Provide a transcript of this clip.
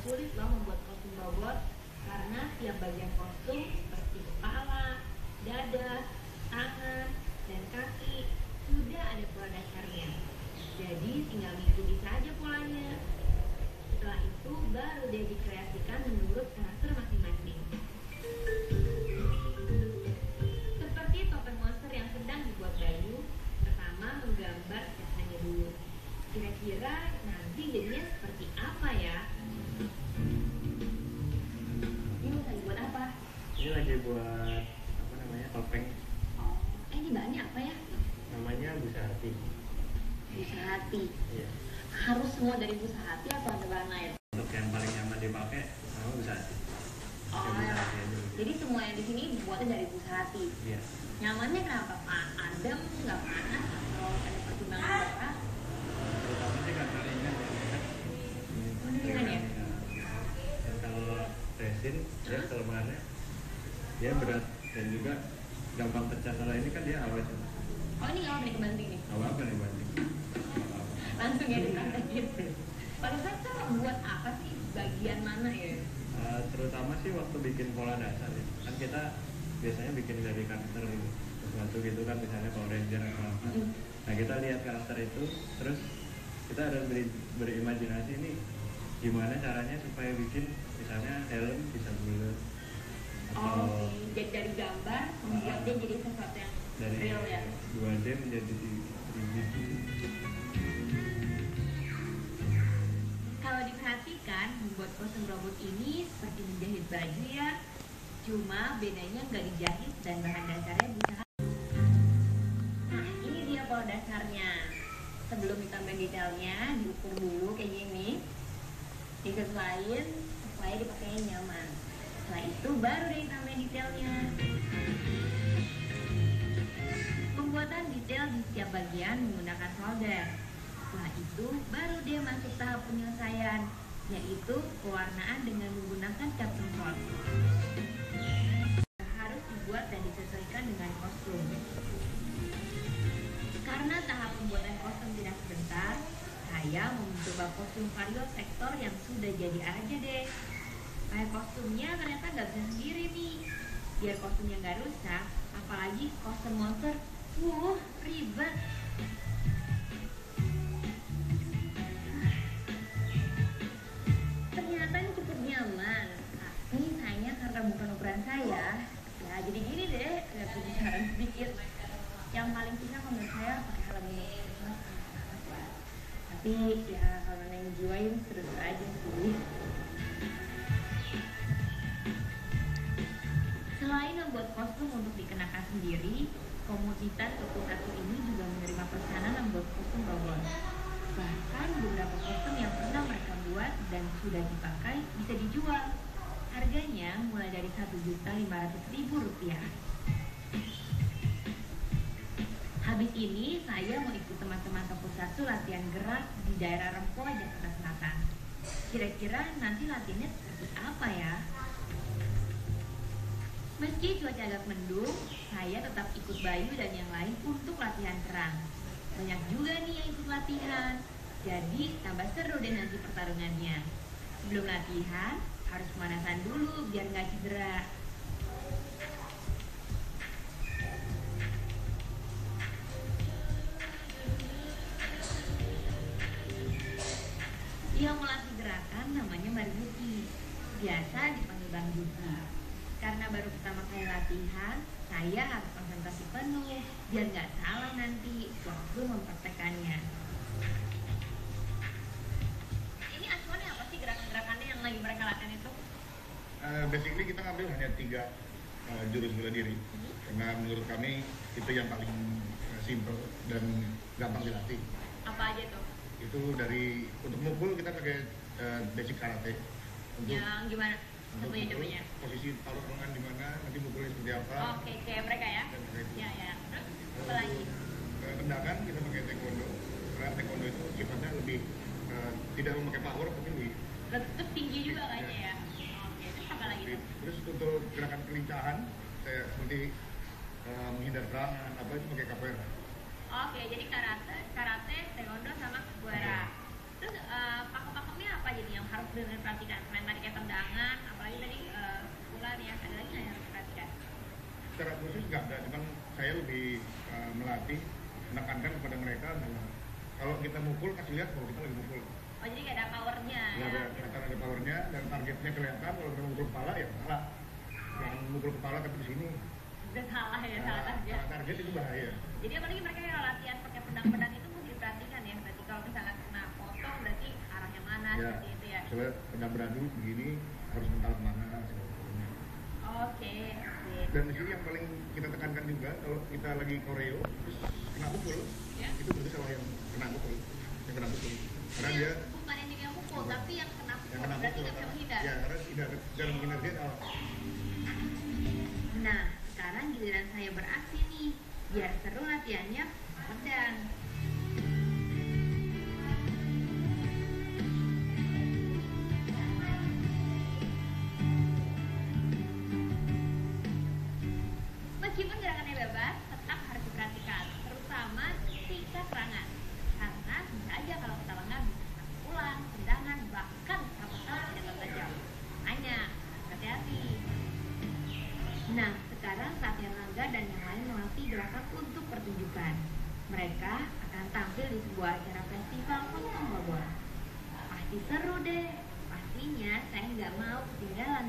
sulit loh membuat kostum robot karena tiap bagian kostum seperti kepala, dada, tangan, dan kaki sudah ada pola dasarnya. Jadi tinggal mengikuti saja polanya. Setelah itu baru dia dikreasikan menurut karakter masing-masing. Seperti topeng monster yang sedang dibuat Bayu, pertama menggambar sketsanya dulu. Kira-kira nanti jadinya seperti apa ya? Ini mau dibuat apa? Ini lagi buat topeng. Oh, ini bahannya apa ya? Namanya Busahati. Busahati. Iya. Harus semua dari Busahati atau ada bahan lain? Untuk yang paling nyaman dipakai nama Busahati. Oh, Busahati aja. jadi semua yang di sini dibuatnya dari Busahati. Iya. Nyamannya kenapa Pak? Adem, nggak panas, atau ada pertimbangan apa? Terutama sih karena ringan ya. Ringan ya? Dan kalau resin, dia kelemahannya dia berat dan juga gampang pecah. Kalau ini kan dia awet. Oh, ini nggak apa nih kebanting nih? Apa nih banting? Langsung ya dipraktekin. Pada saat itu buat apa sih? Bagian mana ya? Terutama sih waktu bikin pola dasar ya. Kan kita biasanya bikin dari karakter sesuatu gitu kan, misalnya Power Ranger atau apa. Nah kita lihat karakter itu, terus kita harus berimajinasi nih gimana caranya supaya bikin misalnya helm bisa bulat atau jadi dari gambar membuat dia jadi sesuatu yang dari real ya? 2D menjadi 3D. Kalau diperhatikan, membuat kostum robot ini seperti menjahit baju ya. Cuma bedanya nggak dijahit dan bahan dasarnya bisa. Nah, ini dia pola dasarnya. Sebelum ditambahin detailnya, diukur dulu kayak gini. Disesuaiin supaya dipakainya nyaman. Setelah itu baru deh ditambahin detailnya. Pembuatan detail di setiap bagian menggunakan solder. Setelah itu baru dia masuk tahap penyelesaian, yaitu pewarnaan dengan menggunakan custom coat. Harus dibuat dan disesuaikan dengan kostum. Karena tahap pembuatan kostum tidak sebentar, saya mau mencoba kostum vario sektor yang sudah jadi aja deh. Kayak kostumnya ternyata nggak bisa sendiri nih. Biar kostumnya nggak rusak, apalagi kostum monster, ribet. Ternyata ini cukup nyaman, tapi sayangnya karena bukan ukuran saya, ya jadi gini deh, agak kebijakan sedikit. Yang paling susah menurut saya pakai helm ini. Tapi ya kalau yang jiwain terus aja sih. Selain membuat kostum untuk dikenakan sendiri, komunitas toko satu ini juga menerima pesanan membuat kostum robot. Bahkan beberapa kostum yang pernah mereka buat dan sudah dipakai bisa dijual. Harganya mulai dari Rp1.500.000. Habis ini saya mau ikut teman-teman toko satu latihan gerak di daerah Rempoa, Jakarta Selatan. Kira-kira nanti latihannya seperti apa ya? Meski cuaca agak mendung, saya tetap ikut Bayu dan yang lain untuk latihan terang. Banyak juga nih yang ikut latihan, jadi tambah seru deh nanti pertarungannya. Sebelum latihan, harus pemanasan dulu biar nggak cedera. Yang melatih gerakan namanya Marzuki, biasa dipanggil Bang Zuki. Karena baru pertama kali latihan, saya harus konsentrasi penuh biar nggak salah nanti waktu mempraktekannya. Ini acuannya apa sih gerakan-gerakannya yang lagi mereka latihan itu? Basically kita ngambil hanya 3 jurus bela diri, karena menurut kami itu yang paling simple dan gampang dilatih. Apa aja tuh? Itu dari untuk mukul kita pakai basic karate. Untuk Yang gimana? untuk Coba mukul, ya. posisi taruh tangan di mana, nanti mukulnya seperti apa. Oke, kayak mereka ya? Dan kayak itu. Ya. Terus apa lagi? Tendangan kita pakai taekwondo, karena taekwondo itu sifatnya lebih tidak memakai power tapi lebih. Tetap tinggi juga kayaknya ya. Oke, terus apa lagi tuh? Terus untuk gerakan kelincahan, saya seperti menghindar serangan, apa itu pakai capoeira. Oke, jadi karate, taekwondo sama capoeira. Terus pakem-pakemnya apa jadi yang harus benar-benar perhatikan selain tadi kayak tendangan, apalagi tadi pukulan ya, ada lagi nggak yang harus diperhatikan? Secara khusus nggak ada, cuman saya lebih melatih, menekankan kepada mereka bahwa kalau kita mukul kasih lihat kalau kita lagi mukul. Oh jadi kayak ada powernya Ya, ya? kelihatan ada powernya dan targetnya kelihatan. Kalau kita mukul kepala ya salah. Jangan mukul kepala tapi di sini. Udah salah ya, salah target. Salah target itu bahaya. Jadi apalagi mereka yang latihan pakai pedang-pedang itu mesti diperhatikan ya. Berarti kalau misalnya kena potong berarti arahnya mana Ya, seperti itu ya. soalnya pedang beradu begini harus mental kemana sebetulnya. Oke. Dan di sini yang paling kita tekankan juga kalau kita lagi koreo terus kena pukul, Ya. itu berarti salah yang kena pukul, karena dia Bukan yang mukul, tapi yang kena yang pukul. kena Berarti pukul. nggak bisa menghindar. Ya, karena tidak dan menghindar dia salah. Nah, sekarang giliran saya beraksi nih. Biar seru latihannya pedang. Meskipun gerakannya bebas, tetap harus diperhatikan, terutama ketika serangan. Karena bisa aja kalau kita lengah bisa pukulan, tendangan, bahkan sama-sama tidak tajam. Hanya hati-hati. Nah, sekarang saatnya Rangga dan yang lain melatih gerakan untuk pertunjukan. Mereka akan tampil di sebuah acara festival kostum Bogor. Pasti seru deh. Pastinya saya nggak mau ketinggalan